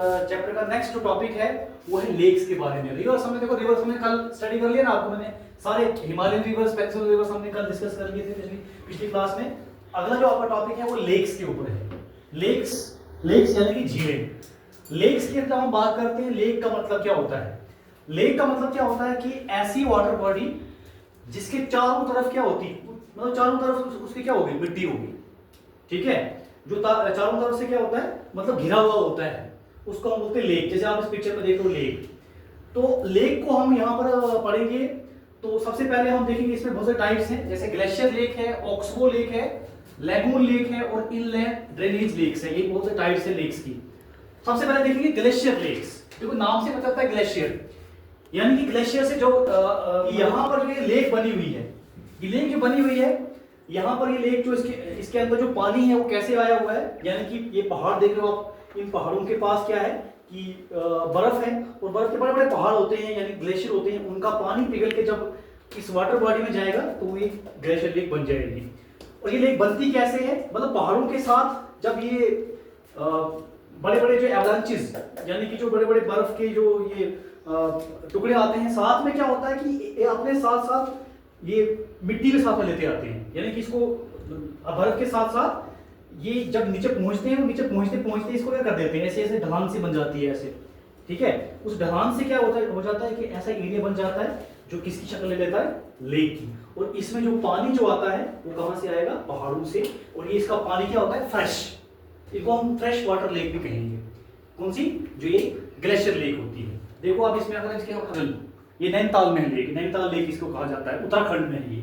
Chapter का next जो topic है वो है लेक्स के बारे में। रिवर्स हमने देखो, रिवर्स हमने कल स्टडी कर लिया ना, आपको मैंने सारे हिमालयन रिवर्स, पेनिनसुलर रिवर्स हमने कल डिस्कस कर लिए थे पिछली क्लास में। अगला जो आपका टॉपिक है वो लेक्स के ऊपर है। लेक्स लेक्स यानी कि झीलें। लेक्स की जब हम बात करते हैं, लेक का मतलब क्या होता है? लेक का मतलब क्या होता है कि ऐसी वाटर बॉडी जिसके चारों तरफ क्या होती, मतलब चारों तरफ उसकी क्या होगी, मिट्टी होगी। ठीक है, जो चारों तरफ से क्या होता है, मतलब घिरा हुआ होता है, उसको हम बोलते हैं लेक। जैसे आप इस पिक्चर में देख रहे हो लेक, तो लेक को हम यहाँ पर पढ़ेंगे। तो सबसे पहले हम देखेंगे इसमें बहुत से टाइप्स हैं, जैसे ग्लेशियर लेक है, ऑक्सबो लेक है, लैगून लेक है और इनलैंड ड्रेनेज लेक्स है। ये बहुत से टाइप्स है लेक्स की। सबसे पहले देखेंगे ग्लेशियर लेक्स। देखो नाम से मतलब है ग्लेशियर, यानी कि ग्लेशियर से जो यहाँ पर जो ये लेक बनी हुई है, ये लेक जो बनी हुई है यहाँ पर, ये लेक जो इसके अंदर जो पानी है वो कैसे आया हुआ है, यानी कि ये पहाड़ देख रहे हो आप, इन पहाड़ों के पास क्या है कि बर्फ है, और बर्फ के बड़े बड़े पहाड़ होते हैं यानी ग्लेशियर होते हैं, उनका पानी पिघल के जब इस वाटर बॉडी में जाएगा तो ये ग्लेशियर लेक बन जाएगी। और ये लेक बनती कैसे है, मतलब पहाड़ों के साथ जब ये बड़े बड़े जो एवलांचेस, यानी कि जो बड़े बड़े बर्फ के जो ये टुकड़े आते हैं, साथ में क्या होता है कि ये अपने साथ साथ ये मिट्टी भी साथ में लेते आते हैं, यानी कि इसको बर्फ के साथ साथ ये जब नीचे पहुंचते हैं, नीचे पहुंचते पहुंचते इसको क्या कर देते हैं, ऐसे ऐसे ढलान से बन जाती है ऐसे। ठीक है, उस ढलान से क्या हो जाता है कि ऐसा एरिया बन जाता है जो किसकी शक्ल ले लेता है, लेक की। और इसमें जो पानी जो आता है वो कहां से आएगा, पहाड़ों से। और ये इसका पानी क्या होता है, फ्रेश। इसको हम फ्रेश वाटर लेक भी कहेंगे। कौन सी, जो ये ग्लेशियर लेक होती है। देखो आप इसमें अगर इसके हम ये नैनीताल में लेक, नैनीताल लेक इसको कहा जाता है, उत्तराखंड में है ये।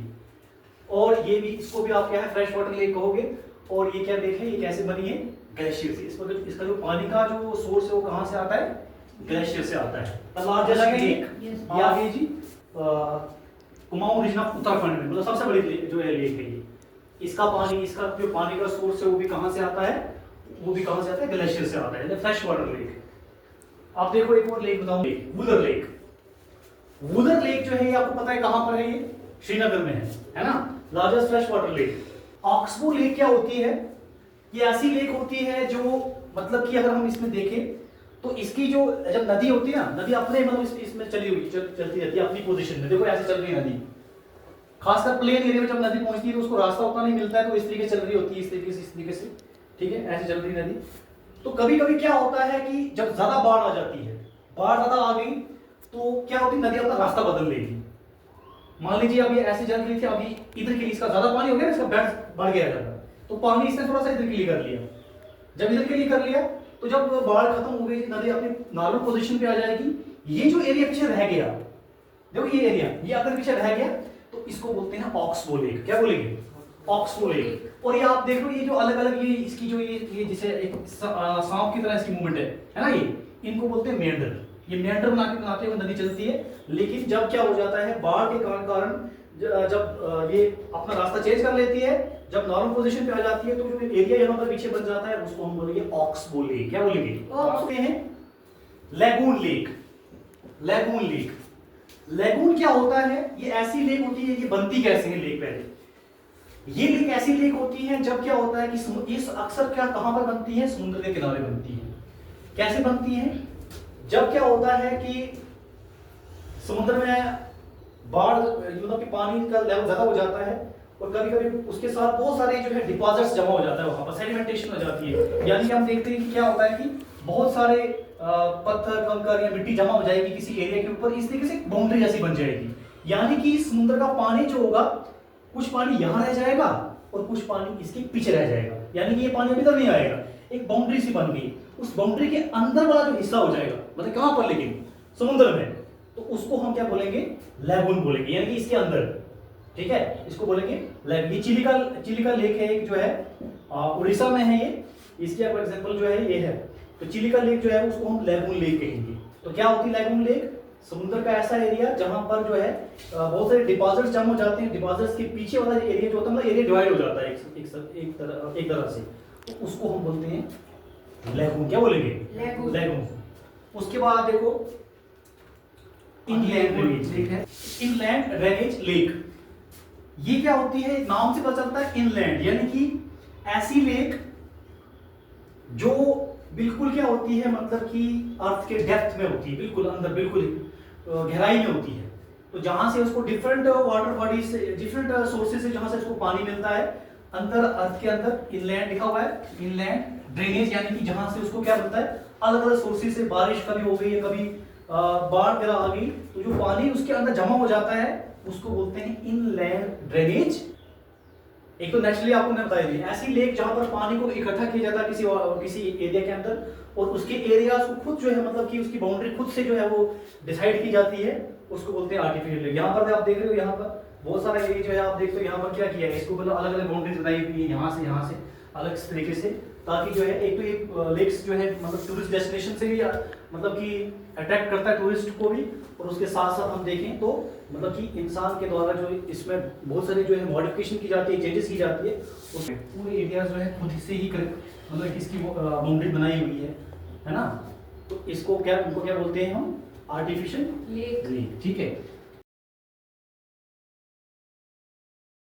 और ये भी, इसको भी आप क्या है, फ्रेश वाटर लेक कहोगे। और ये क्या लेक है, ये कैसे बनी है, ग्लेशियर से। इसका जो पानी का जो सोर्स है वो कहां से आता है, ग्लेशियर से आता है। लार्जेस्ट लेक ये आ गई जी कुमाऊं रीजन ऑफ उत्तराखंड में, मतलब सबसे बड़ी जो है लेक है ये। इसका पानी, इसका जो पानी का सोर्स है वो भी कहां से आता है, वो भी कहां से आता है, ग्लेशियर से आता है, फ्रेश वाटर लेक। आप देखो एक और लेक बताऊं, वुलर लेक। वुलर लेक जो है ये आपको पता है कहां पर है, ये श्रीनगर में है ना, largest fresh water lake. Oxbow lake क्या होती है, ये ऐसी लेक होती है जो, मतलब कि अगर हम इसमें देखें तो इसकी जो जब नदी होती है ना, नदी अपने मतलब इसमें चलती रहती है अपनी पोजीशन में। देखो ऐसे चल रही है नदी, खासकर प्लेन एरिया में जब नदी पहुंचती है तो उसको रास्ता उतना नहीं मिलता है, तो इस तरीके चल रही होती है, इस तरीके से। ठीक है, ऐसे चल रही नदी। तो कभी कभी क्या होता है कि जब ज्यादा बाढ़ आ जाती है, बाढ़ ज्यादा आ गई तो क्या होती है, नदी अपना रास्ता बदल लेगी। मान लीजिए अभी ऐसे चल रही थी, अभी इधर के लिए इसका ज्यादा पानी हो गया, इसका बेड बढ़ गया ज्यादा, तो पानी इसने थोड़ा सा इधर के लिए कर लिया। जब इधर के लिए कर लिया तो जब बाढ़ खत्म हो गई, नदी अपनी नॉर्मल पोजीशन पे आ जाएगी। ये जो एरिया पीछे रह गया, देखो ये एरिया, ये अगर पीछे रह गया तो इसको बोलते हैं ऑक्सबो लेक। क्या बोलेंगे, ऑक्सबो लेक। और ये आप देख लो, ये जो अलग अलग ये इसकी जो ये जैसे एक सांप की तरह इसकी मूवमेंट है ना, ये इनको बोलते हैं मेंढर। ये मेंढर बनाते हुए नदी चलती है। लेकिन जब क्या हो जाता है, बाढ़ के कारण जब ये अपना रास्ता चेंज कर लेती है, जब नॉर्मल पोजीशन पे आ जाती है, तो जो एरिया यहाँ पर पीछे बन जाता है उसको हम बोलेंगे ऑक्सबो लेक। क्या बोलेंगे, ऑक्सबो हैं। Lagoon lake. Lagoon lake, lagoon क्या होता है, ये ऐसी लेक होती है, ये बनती कैसे है लेक, पहले ये लेक ऐसी लेक होती है जब क्या होता है कि ये अक्सर क्या कहां पर बनती है, समुद्र के किनारे बनती है। कैसे बनती है, जब क्या होता है कि समुद्र में बाढ़, मतलब कि पानी का लेवल ज्यादा हो जाता है, और कभी कभी उसके साथ बहुत सारे जो है डिपॉजिट्स जमा हो जाता है, वहां पर सेडिमेंटेशन हो जाती है। यानी कि हम देखते हैं कि क्या होता है कि बहुत सारे पत्थर, कंकर या मिट्टी जमा हो जाएगी किसी एरिया के ऊपर, इस तरीके से बाउंड्री जैसी बन जाएगी। यानी कि समुद्र का पानी जो होगा, कुछ पानी यहां रह जाएगा और कुछ पानी इसके पीछे रह जाएगा, यानी कि ये पानी अभी तक नहीं आएगा। एक बाउंड्री सी बन गई, उस बाउंड्री के अंदर वाला जो हिस्सा हो जाएगा, मतलब कहां पर, लेकिन समुद्र में, तो उसको हम क्या बोलेंगे, लैगून बोलेंगे, यानी कि इसके अंदर। ठीक है, इसको बोलेंगे लैगून। ये चिलिका लेक है एक, जो है उड़ीसा में है ये। इसकी आपका एग्जांपल जो है ये है, तो चिलिका लेक जो है उसको हम लैगून लेक कहेंगे। तो क्या होती है लैगून लेक, समुद्र का ऐसा एरिया जहां पर जो है बहुत सारे डिपॉजिट्स जम हो जाते हैं, डिपॉजिट्स के पीछे वाला एरिया जो होता है, मतलब एरिया डिवाइड हो जाता है एक तरह से, तो उसको हम बोलते हैं लैगून। क्या बोलेंगे, लैगून। उसके बाद देखो इनलैंड ड्रेनेज लेक है। इनलैंड ड्रेनेज लेक, ये क्या होती है, नाम से पता चलता है इनलैंड, यानी कि ऐसी लेक जो बिल्कुल क्या होती है, मतलब कि अर्थ के डेप्थ में होती है, बिल्कुल अंदर, बिल्कुल गहराई में होती है। तो जहां से उसको डिफरेंट वाटर बॉडीज से, डिफरेंट सोर्सेज से जहां से उसको पानी मिलता है, अंदर अर्थ के अंदर इनलैंड लिखा हुआ है, इनलैंड ड्रेनेज, यानी कि जहां से उसको क्या मिलता है, अलग अलग सोर्सेज से, बारिश कभी हो गई है, कभी बाढ़ वगैरह आ गई, तो जो पानी उसके अंदर जमा हो जाता है उसको बोलते हैं इनलैंड ड्रेनेज। एक तो नेचुरली आपको मैं बता दी, ऐसी लेक जहां पर पानी को इकट्ठा किया जाता है किसी एरिया के अंदर, और उसके एरियाज को खुद जो है, मतलब कि उसकी बाउंड्री खुद से जो है वो डिसाइड की जाती है, उसको बोलते हैं आर्टिफिशियल लेक। यहाँ पर आप देख रहे हो, यहाँ पर बहुत सारा एरिया जो है आप देखते हो, यहाँ पर क्या किया है, इसको मतलब अलग अलग बाउंड्रीज बनाई हुई है, यहाँ से अलग तरीके से, ताकि जो है एक तो ये लेक्स जो है मतलब टूरिस्ट डेस्टिनेशन से भी मतलब कि अट्रैक्ट करता है टूरिस्ट को भी, और उसके साथ साथ हम देखें तो मतलब कि इंसान के द्वारा जो इसमें बहुत सारी जो है मॉडिफिकेशन की जाती है, चेंजेस की जाती है, उस पूरे एरियाज जो है खुद से ही मतलब इसकी बाउंड्री बनाई हुई है ना। तो इसको क्या बोलते हैं हम, आर्टिफिशियल लेक, ठीक है।